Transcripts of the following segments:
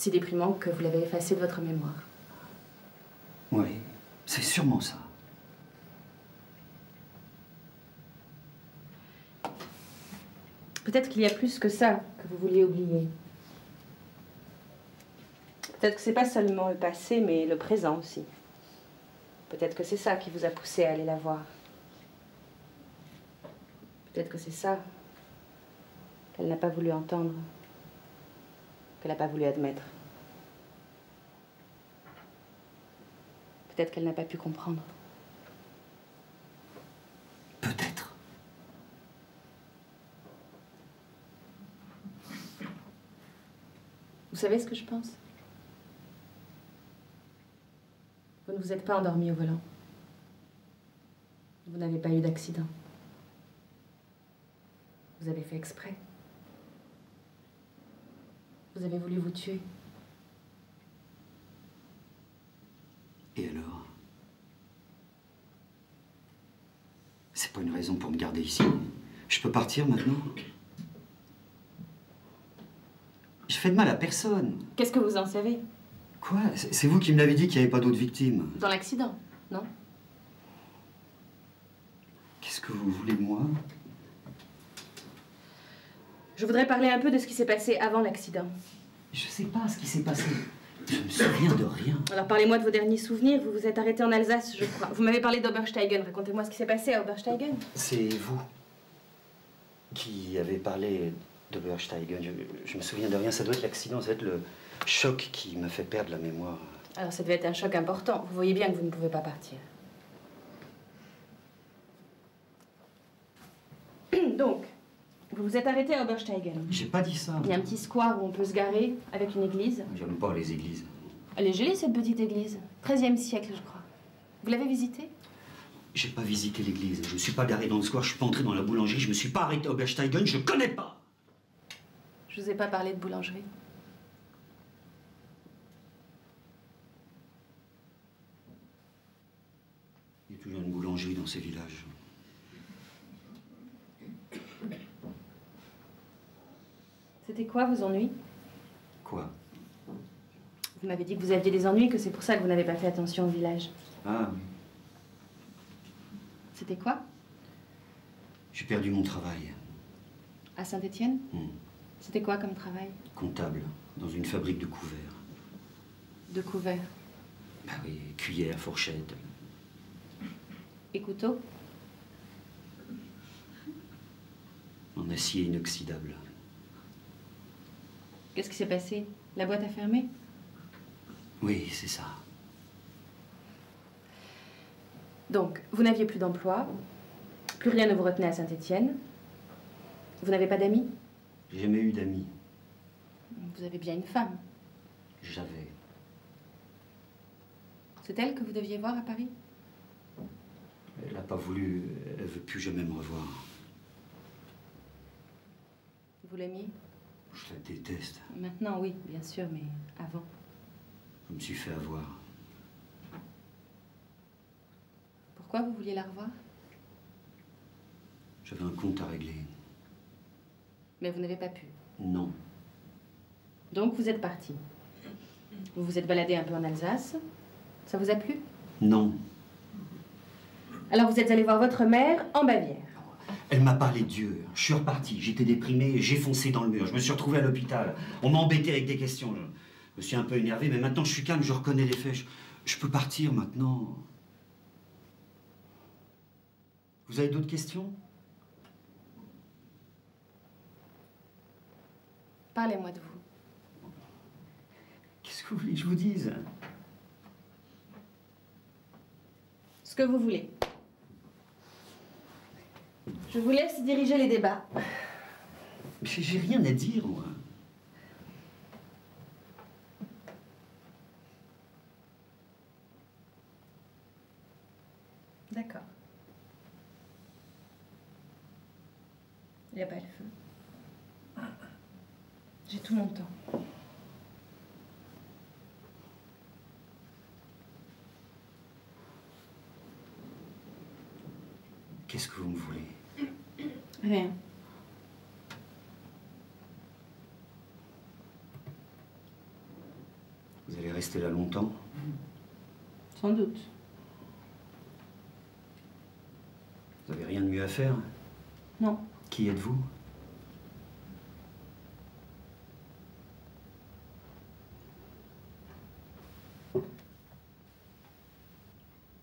Si déprimant que vous l'avez effacé de votre mémoire. Oui, c'est sûrement ça. Peut-être qu'il y a plus que ça que vous vouliez oublier. Peut-être que c'est pas seulement le passé, mais le présent aussi. Peut-être que c'est ça qui vous a poussé à aller la voir. Peut-être que c'est ça qu'elle n'a pas voulu entendre, qu'elle n'a pas voulu admettre. Peut-être qu'elle n'a pas pu comprendre. Peut-être. Vous savez ce que je pense? Vous ne vous êtes pas endormi au volant. Vous n'avez pas eu d'accident. Vous avez fait exprès. Vous avez voulu vous tuer. Et alors? C'est pas une raison pour me garder ici. Je peux partir maintenant? Je fais de mal à personne. Qu'est-ce que vous en savez? Quoi? C'est vous qui me l'avez dit qu'il n'y avait pas d'autres victimes. Dans l'accident, non? Qu'est-ce que vous voulez de moi? Je voudrais parler un peu de ce qui s'est passé avant l'accident. Je sais pas ce qui s'est passé. Je me souviens de rien. Alors parlez-moi de vos derniers souvenirs. Vous vous êtes arrêté en Alsace, je crois. Vous m'avez parlé d'Obersteigen. Racontez-moi ce qui s'est passé à Obersteigen. C'est vous qui avez parlé d'Obersteigen. Je me souviens de rien. Ça doit être l'accident, ça doit être le choc qui m'a fait perdre la mémoire. Alors ça devait être un choc important. Vous voyez bien que vous ne pouvez pas partir. Donc, vous vous êtes arrêté à Obersteigen. J'ai pas dit ça. Il y a un petit square où on peut se garer avec une église. J'aime pas les églises. Elle est jolie cette petite église. 13e siècle, je crois. Vous l'avez visitée? J'ai pas visité l'église. Je suis pas garé dans le square. Je suis pas entré dans la boulangerie. Je me suis pas arrêté à Obersteigen. Je connais pas. Je vous ai pas parlé de boulangerie. Il y a toujours une boulangerie dans ces villages. C'était quoi vos ennuis? Quoi? Vous m'avez dit que vous aviez des ennuis, que c'est pour ça que vous n'avez pas fait attention au village. Ah oui. C'était quoi? J'ai perdu mon travail. À Saint-Étienne? C'était quoi comme travail? Comptable, dans une fabrique de couverts. De couverts. Bah oui, cuillère, fourchette. Et couteau? En acier inoxydable. Qu'est-ce qui s'est passé? La boîte a fermé? Oui, c'est ça. Donc, vous n'aviez plus d'emploi, plus rien ne vous retenait à Saint-Étienne. Vous n'avez pas d'amis? J'ai jamais eu d'amis. Vous avez bien une femme. J'avais. C'est elle que vous deviez voir à Paris? Elle n'a pas voulu. Elle veut plus jamais me revoir. Vous l'aimiez? Je la déteste. Maintenant, oui, bien sûr, mais avant. Je me suis fait avoir. Pourquoi vous vouliez la revoir? J'avais un compte à régler. Mais vous n'avez pas pu. Non. Donc vous êtes parti. Vous vous êtes baladé un peu en Alsace. Ça vous a plu? Non. Alors vous êtes allé voir votre mère en Bavière. Elle m'a parlé de Dieu. Je suis reparti. J'étais déprimé, j'ai foncé dans le mur. Je me suis retrouvé à l'hôpital. On m'a embêté avec des questions. Je me suis un peu énervé, mais maintenant je suis calme, je reconnais les faits. Je peux partir maintenant. Vous avez d'autres questions? Parlez-moi de vous. Qu'est-ce que vous voulez que je vous dise? Ce que vous voulez. Je vous laisse diriger les débats. Mais j'ai rien à dire, moi. D'accord. Il n'y a pas le feu. J'ai tout mon temps. Qu'est-ce que vous me voulez? Rien. Vous allez rester là longtemps? Sans doute. Vous n'avez rien de mieux à faire? Non. Qui êtes-vous?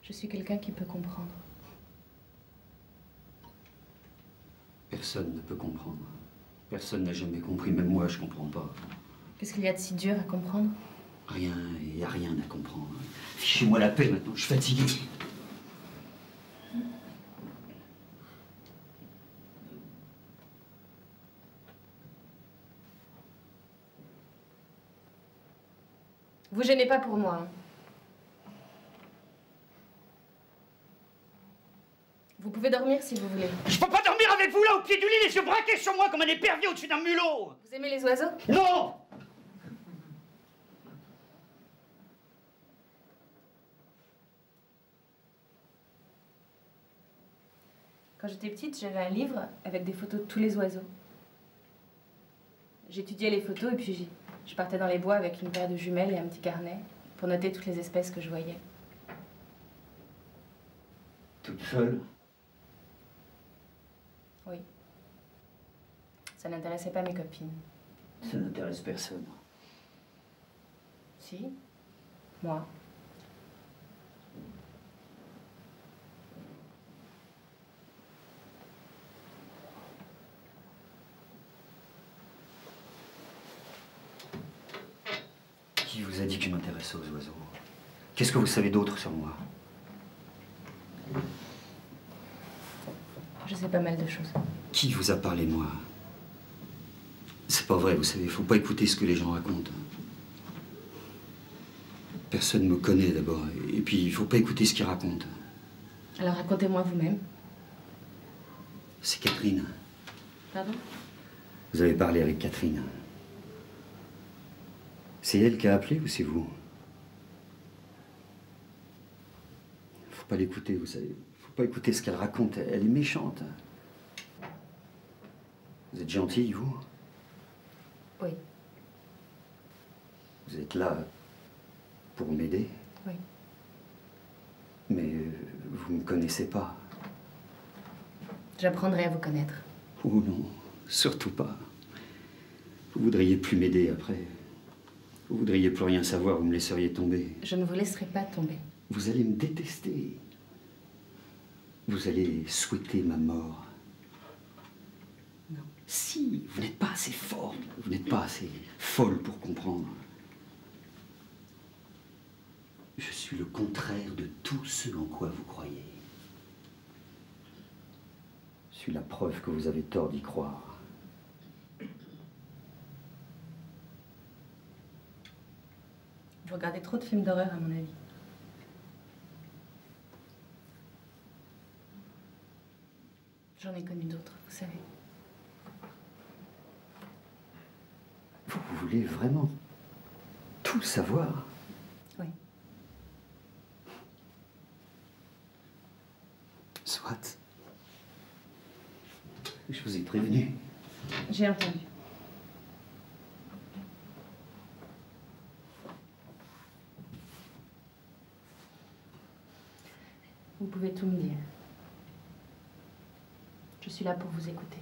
Je suis quelqu'un qui peut comprendre. Personne ne peut comprendre. Personne n'a jamais compris, même moi je comprends pas. Qu'est-ce qu'il y a de si dur à comprendre? Rien, il n'y a rien à comprendre. Fichez-moi la paix maintenant, je suis fatigué. Vous gênez pas pour moi. Hein. Vous pouvez dormir si vous voulez. Je peux pas dormir avec vous là au pied du lit, les yeux braqués sur moi comme un épervier au-dessus d'un mulot. Vous aimez les oiseaux? Non! Quand j'étais petite, j'avais un livre avec des photos de tous les oiseaux. J'étudiais les photos et puis je partais dans les bois avec une paire de jumelles et un petit carnet pour noter toutes les espèces que je voyais. Toute seule? Oui. Ça n'intéressait pas mes copines. Ça n'intéresse personne. Si. Moi. Qui vous a dit que je m'intéressais aux oiseaux? Qu'est-ce que vous savez d'autre sur moi? Je sais pas mal de choses. Qui vous a parlé de moi? C'est pas vrai, vous savez, faut pas écouter ce que les gens racontent. Personne me connaît d'abord, et puis il faut pas écouter ce qu'ils racontent. Alors racontez-moi vous-même. C'est Catherine. Pardon? Vous avez parlé avec Catherine. C'est elle qui a appelé ou c'est vous? Faut pas l'écouter, vous savez. Faut pas écouter ce qu'elle raconte. Elle est méchante. Vous êtes gentille, vous? Oui. Vous êtes là pour m'aider? Oui. Mais vous me connaissez pas. J'apprendrai à vous connaître. Oh non, surtout pas. Vous voudriez plus m'aider après. Vous voudriez plus rien savoir, vous me laisseriez tomber. Je ne vous laisserai pas tomber. Vous allez me détester. Vous allez souhaiter ma mort. Non. Si, vous n'êtes pas assez forte, vous n'êtes pas assez folle pour comprendre. Je suis le contraire de tout ce en quoi vous croyez. Je suis la preuve que vous avez tort d'y croire. Vous regardez trop de films d'horreur, à mon avis. J'en ai connu d'autres, vous savez. Vous voulez vraiment tout savoir? Oui. Soit. Je vous ai prévenu. J'ai entendu. Vous pouvez tout me dire. Je suis là pour vous écouter.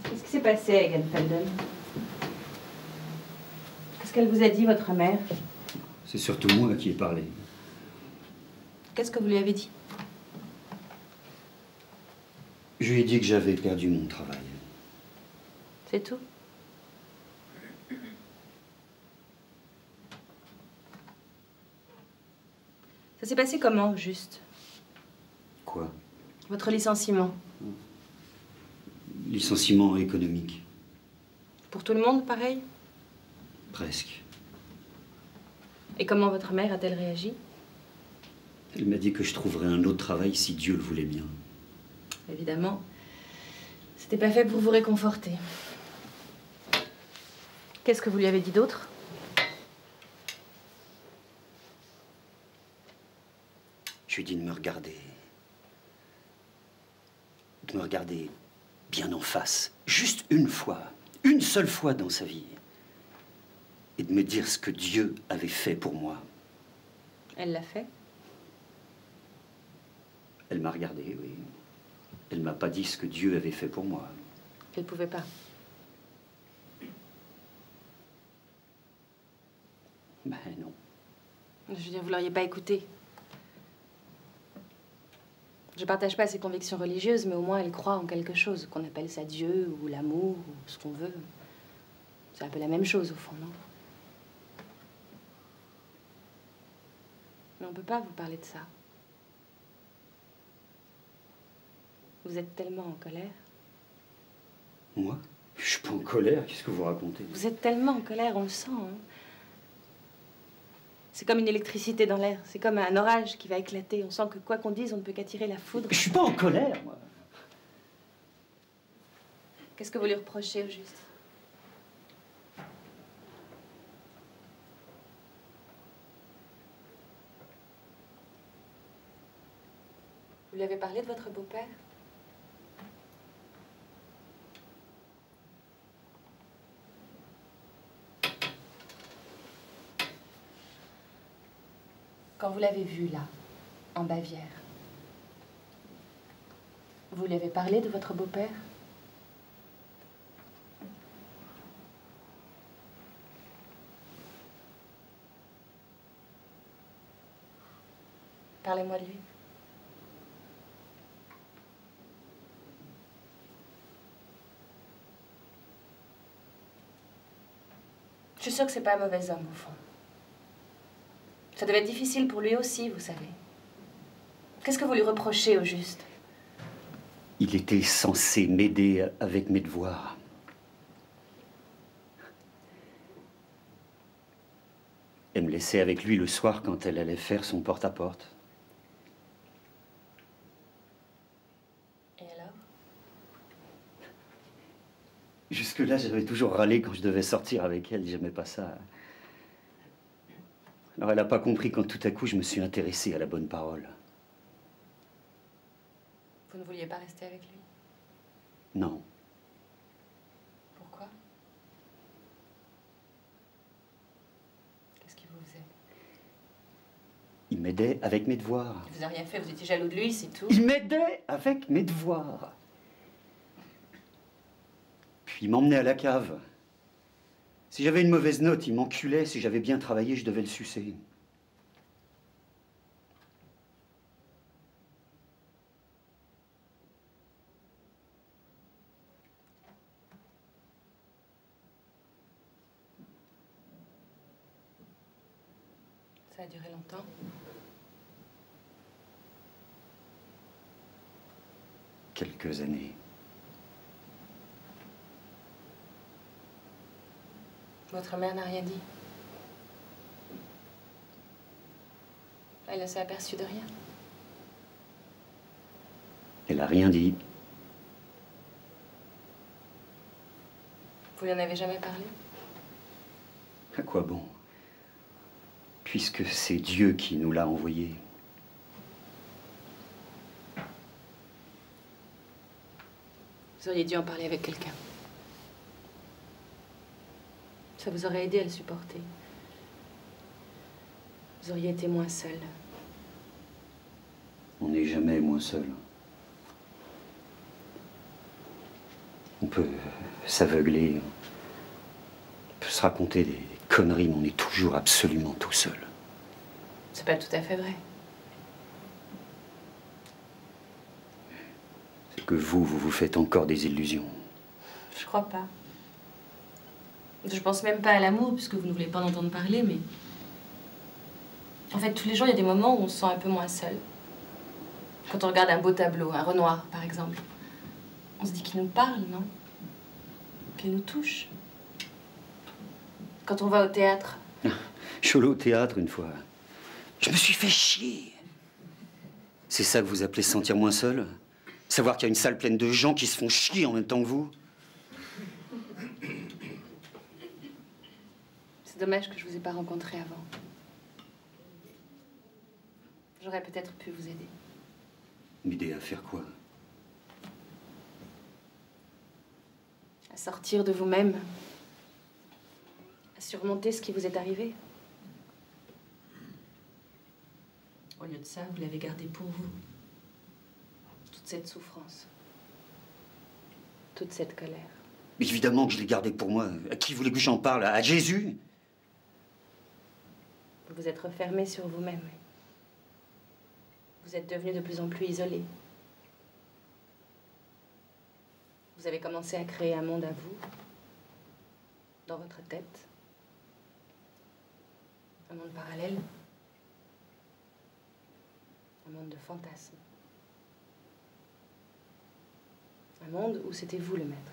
Qu'est-ce qui s'est passé, Egan Felden? Qu'est-ce qu'elle vous a dit, votre mère? C'est surtout moi qui ai parlé. Qu'est-ce que vous lui avez dit? Je lui ai dit que j'avais perdu mon travail. C'est tout? Ça s'est passé comment, au juste? Quoi? Votre licenciement? Licenciement économique. Pour tout le monde, pareil? Presque. Et comment votre mère a-t-elle réagi? Elle m'a dit que je trouverais un autre travail si Dieu le voulait bien. Évidemment, c'était pas fait pour vous réconforter. Qu'est-ce que vous lui avez dit d'autre? Je lui ai dit de me regarder. De me regarder bien en face. Juste une fois. Une seule fois dans sa vie. Et de me dire ce que Dieu avait fait pour moi. Elle l'a fait? Elle m'a regardé, oui. Elle m'a pas dit ce que Dieu avait fait pour moi. Elle pouvait pas. Ben non. Je veux dire, vous l'auriez pas écouté. Je partage pas ses convictions religieuses, mais au moins elle croit en quelque chose, qu'on appelle ça Dieu, ou l'amour, ou ce qu'on veut. C'est un peu la même chose, au fond, non? Mais on peut pas vous parler de ça. Vous êtes tellement en colère. Moi? Je suis pas en colère, qu'est-ce que vous racontez? Vous êtes tellement en colère, on le sent, hein. C'est comme une électricité dans l'air. C'est comme un orage qui va éclater. On sent que quoi qu'on dise, on ne peut qu'attirer la foudre. Je suis pas en colère, moi. Qu'est-ce que vous lui reprochez, au juste? Vous lui avez parlé de votre beau-père? Quand vous l'avez vu, là, en Bavière, vous lui avez parlé de votre beau-père? Parlez-moi de lui. Je suis sûre que c'est pas un mauvais homme, au fond. Ça devait être difficile pour lui aussi, vous savez. Qu'est-ce que vous lui reprochez, au juste? Il était censé m'aider avec mes devoirs. Elle me laissait avec lui le soir quand elle allait faire son porte-à-porte. Et alors? Jusque-là, j'avais toujours râlé quand je devais sortir avec elle. J'aimais pas ça. Alors, elle n'a pas compris quand tout à coup, je me suis intéressé à la bonne parole. Vous ne vouliez pas rester avec lui? Non. Pourquoi? Qu'est-ce qu'il vous faisait? Il m'aidait avec mes devoirs. Il vous a rien fait, vous étiez jaloux de lui, c'est tout? Il m'aidait avec mes devoirs. Puis il m'emmenait à la cave. Si j'avais une mauvaise note, il m'enculait. Si j'avais bien travaillé, je devais le sucer. Ça a duré longtemps? Quelques années. Votre mère n'a rien dit? Elle ne s'est aperçue de rien? Elle n'a rien dit. Vous lui en avez jamais parlé? À quoi bon? Puisque c'est Dieu qui nous l'a envoyé. Vous auriez dû en parler avec quelqu'un. Ça vous aurait aidé à le supporter. Vous auriez été moins seul. On n'est jamais moins seul. On peut s'aveugler, on peut se raconter des conneries, mais on est toujours absolument tout seul. C'est pas tout à fait vrai. C'est que vous vous faites encore des illusions. Je crois pas. Je pense même pas à l'amour, puisque vous ne voulez pas en entendre parler, mais... En fait, tous les jours, il y a des moments où on se sent un peu moins seul. Quand on regarde un beau tableau, un Renoir, par exemple. On se dit qu'il nous parle, non? Qu'il nous touche. Quand on va au théâtre. Je suis allé au théâtre une fois. Je me suis fait chier. C'est ça que vous appelez se sentir moins seul? Savoir qu'il y a une salle pleine de gens qui se font chier en même temps que vous? C'est dommage que je vous ai pas rencontré avant. J'aurais peut-être pu vous aider. M'aider à faire quoi? À sortir de vous-même. À surmonter ce qui vous est arrivé. Au lieu de ça, vous l'avez gardé pour vous. Toute cette souffrance. Toute cette colère. Évidemment que je l'ai gardé pour moi. À qui voulez que j'en parle? À Jésus? Vous vous êtes refermé sur vous-même. Vous êtes devenu de plus en plus isolé. Vous avez commencé à créer un monde à vous, dans votre tête. Un monde parallèle. Un monde de fantasmes. Un monde où c'était vous le maître.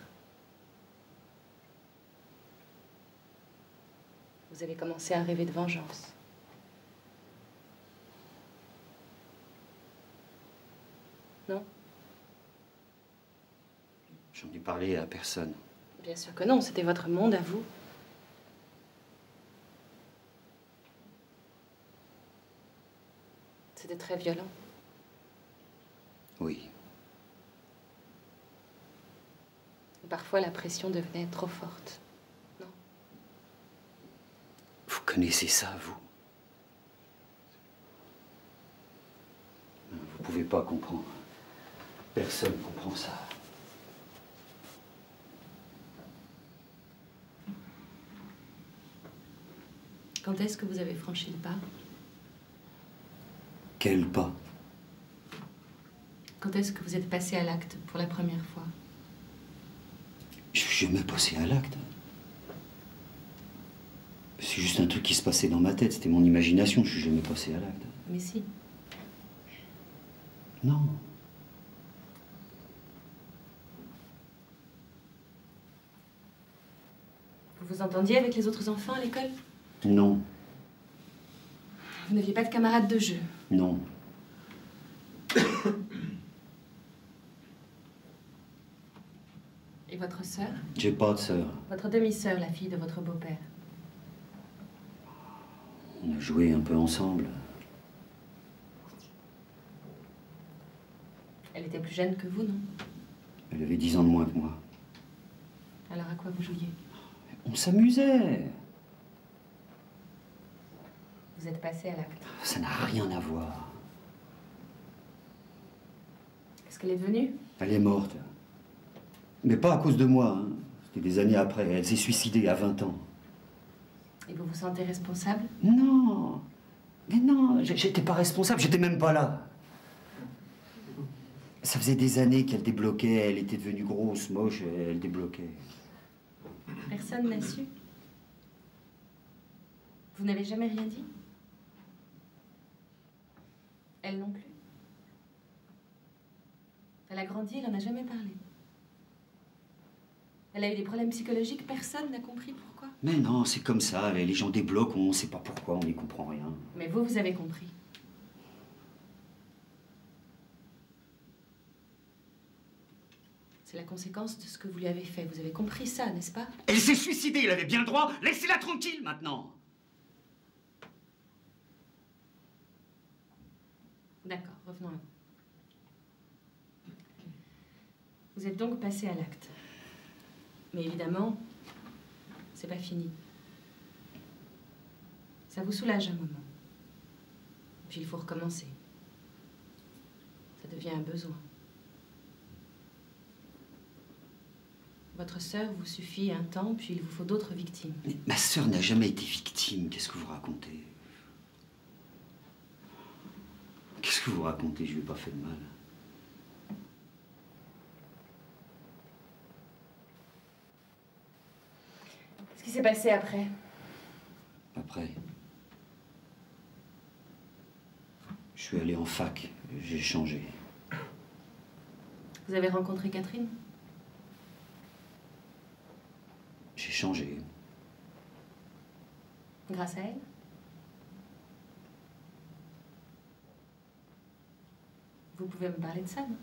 Vous avez commencé à rêver de vengeance. Non? J'en ai parlé à personne. Bien sûr que non, c'était votre monde à vous. C'était très violent. Oui. Et parfois, la pression devenait trop forte. Non? Vous connaissez ça, vous? Vous pouvez pas comprendre. Personne comprend ça. Quand est-ce que vous avez franchi le pas? Quel pas? Quand est-ce que vous êtes passé à l'acte pour la première fois? Je suis jamais passé à l'acte. C'est juste un truc qui se passait dans ma tête. C'était mon imagination. Je suis jamais passé à l'acte. Mais si. Non. Vous vous entendiez avec les autres enfants à l'école? Non. Vous n'aviez pas de camarades de jeu? Non. Et votre sœur? J'ai pas de sœur. Votre demi-sœur, la fille de votre beau-père? On a joué un peu ensemble. Elle était plus jeune que vous, non? Elle avait 10 ans de moins que moi. Alors à quoi vous jouiez? On s'amusait. Vous êtes passé à l'acte. Ça n'a rien à voir. Qu'est-ce qu'elle est devenue? Elle est morte. Mais pas à cause de moi. Hein. C'était des années après. Elle s'est suicidée à 20 ans. Et vous vous sentez responsable? Non. Mais non, j'étais pas responsable. J'étais même pas là. Ça faisait des années qu'elle débloquait. Elle était devenue grosse, moche. Elle débloquait. Personne n'a su? Vous n'avez jamais rien dit? Elle non plus? Elle a grandi, elle n'en a jamais parlé. Elle a eu des problèmes psychologiques, personne n'a compris pourquoi. Mais non, c'est comme ça. Les gens débloquent, on ne sait pas pourquoi, on n'y comprend rien. Mais vous, vous avez compris. C'est la conséquence de ce que vous lui avez fait. Vous avez compris ça, n'est-ce pas? Elle s'est suicidée, elle avait bien le droit. Laissez-la tranquille maintenant. D'accord, revenons à vous. Vous êtes donc passé à l'acte. Mais évidemment, c'est pas fini. Ça vous soulage un moment. Puis il faut recommencer. Ça devient un besoin. Votre sœur vous suffit un temps, puis il vous faut d'autres victimes. Mais ma sœur n'a jamais été victime. Qu'est-ce que vous racontez? Qu'est-ce que vous racontez? Je lui ai pas fait de mal. Qu'est-ce qui s'est passé après? Après, je suis allé en fac. J'ai changé. Vous avez rencontré Catherine? J'ai changé. Grâce à elle? Vous pouvez me parler de ça, non?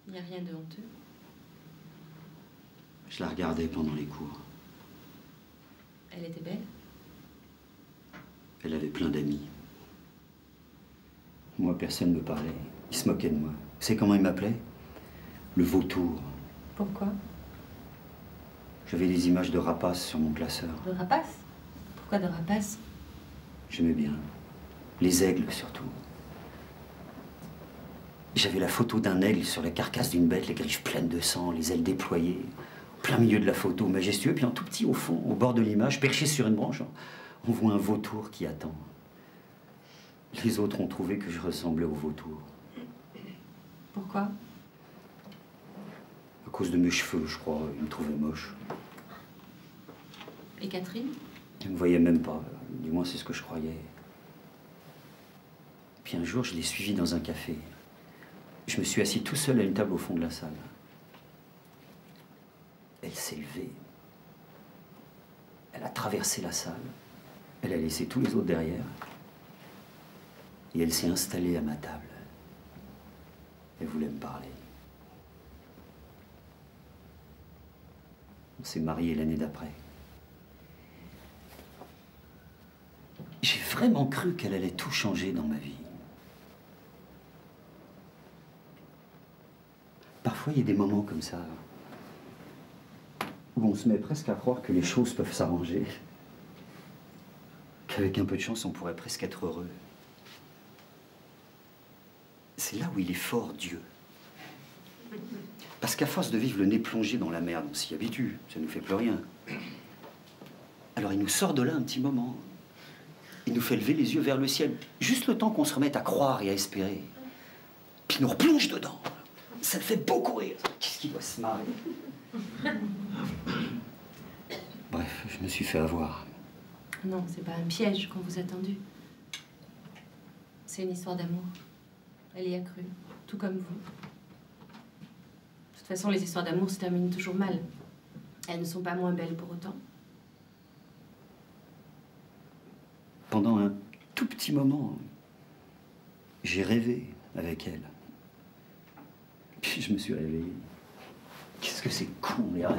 Il n'y a rien de honteux. Je la regardais pendant les cours. Elle était belle? Elle avait plein d'amis. Moi, personne ne me parlait. Ils se moquaient de moi. Vous savez comment ils m'appelaient? Le vautour. Pourquoi? J'avais des images de rapaces sur mon classeur. De rapaces? Pourquoi de rapaces? J'aimais bien. Les aigles, surtout. J'avais la photo d'un aigle sur la carcasse d'une bête, les griffes pleines de sang, les ailes déployées. Au plein milieu de la photo, majestueux. Puis en tout petit, au fond, au bord de l'image, perché sur une branche, on voit un vautour qui attend. Les autres ont trouvé que je ressemblais au vautour. Pourquoi? À cause de mes cheveux, je crois. Ils me trouvaient moche. Et Catherine? Elle me voyait même pas. Du moins, c'est ce que je croyais. Puis un jour, je l'ai suivie dans un café. Je me suis assis tout seul à une table au fond de la salle. Elle s'est levée. Elle a traversé la salle. Elle a laissé tous les autres derrière. Et elle s'est installée à ma table. Elle voulait me parler. On s'est mariés l'année d'après. J'ai vraiment cru qu'elle allait tout changer dans ma vie. Parfois, il y a des moments comme ça où on se met presque à croire que les choses peuvent s'arranger. Qu'avec un peu de chance, on pourrait presque être heureux. C'est là où il est fort, Dieu. Parce qu'à force de vivre le nez plongé dans la merde, on s'y habitue, ça ne nous fait plus rien. Alors il nous sort de là un petit moment. Il nous fait lever les yeux vers le ciel, juste le temps qu'on se remette à croire et à espérer. Puis il nous replonge dedans. Ça le fait beaucoup rire. Qu'est-ce qu'il doit se marrer? Bref, je me suis fait avoir. Non, c'est pas un piège qu'on vous a tendu. C'est une histoire d'amour. Elle y a cru, tout comme vous. De toute façon, les histoires d'amour se terminent toujours mal. Elles ne sont pas moins belles pour autant. Pendant un tout petit moment, j'ai rêvé avec elle. Puis je me suis réveillé. Qu'est-ce que c'est con, les rêves.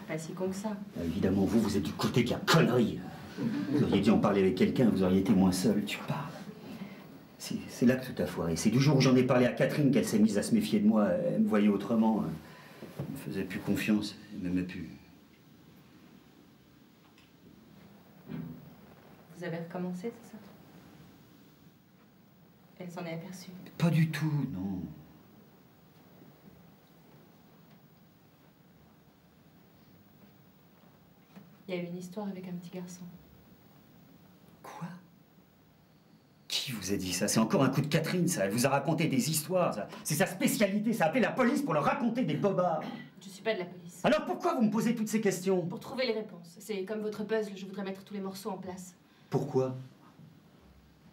Pas si con que ça. Évidemment, vous êtes du côté de la connerie. Vous auriez dû en parler avec quelqu'un, vous auriez été moins seul. Tu parles. C'est là que tout a foiré. C'est du jour où j'en ai parlé à Catherine qu'elle s'est mise à se méfier de moi. Elle me voyait autrement. Elle me faisait plus confiance. Elle m'aimait plus. Vous avez recommencé, c'est ça? Elle s'en est aperçue. Pas du tout, non. Il y a eu une histoire avec un petit garçon. Quoi? Qui vous a dit ça? C'est encore un coup de Catherine, ça. Elle vous a raconté des histoires, ça. C'est sa spécialité, ça. Appelé la police pour leur raconter des bobards. Je suis pas de la police. Alors pourquoi vous me posez toutes ces questions? Pour trouver les réponses. C'est comme votre puzzle, je voudrais mettre tous les morceaux en place. Pourquoi?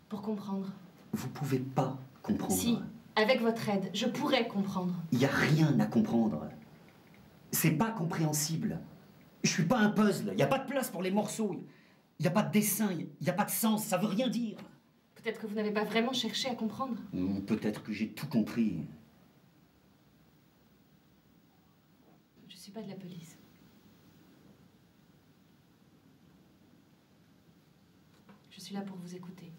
Pour comprendre. Vous pouvez pas comprendre. Si, avec votre aide, je pourrais comprendre. Il n'y a rien à comprendre. C'est pas compréhensible. Je suis pas un puzzle. Il n'y a pas de place pour les morceaux. Il n'y a pas de dessin. Il n'y a pas de sens. Ça veut rien dire. Peut-être que vous n'avez pas vraiment cherché à comprendre. Ou peut-être que j'ai tout compris. Je suis pas de la police. Je suis là pour vous écouter.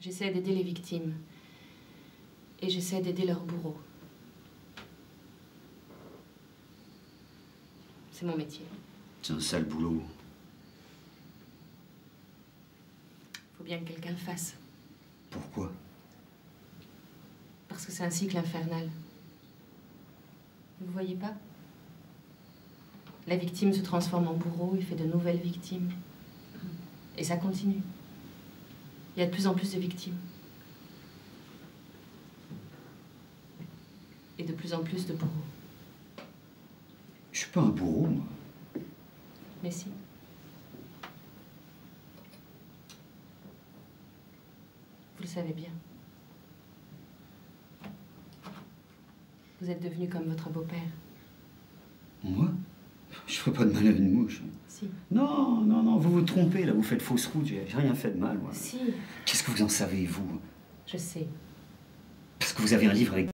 J'essaie d'aider les victimes. Et j'essaie d'aider leurs bourreaux. C'est mon métier. C'est un sale boulot. Faut bien que quelqu'un le fasse. Pourquoi? Parce que c'est un cycle infernal. Vous voyez pas? La victime se transforme en bourreau, il fait de nouvelles victimes. Et ça continue. Il y a de plus en plus de victimes. Et de plus en plus de bourreaux. Je suis pas un bourreau, moi. Mais si. Vous le savez bien. Vous êtes devenu comme votre beau-père. Moi? Je ferai pas de mal à une mouche. Si. Non, non, non, vous vous trompez, là. Vous faites fausse route. J'ai rien fait de mal, moi. Si. Qu'est-ce que vous en savez, vous? Je sais. Parce que vous avez un livre avec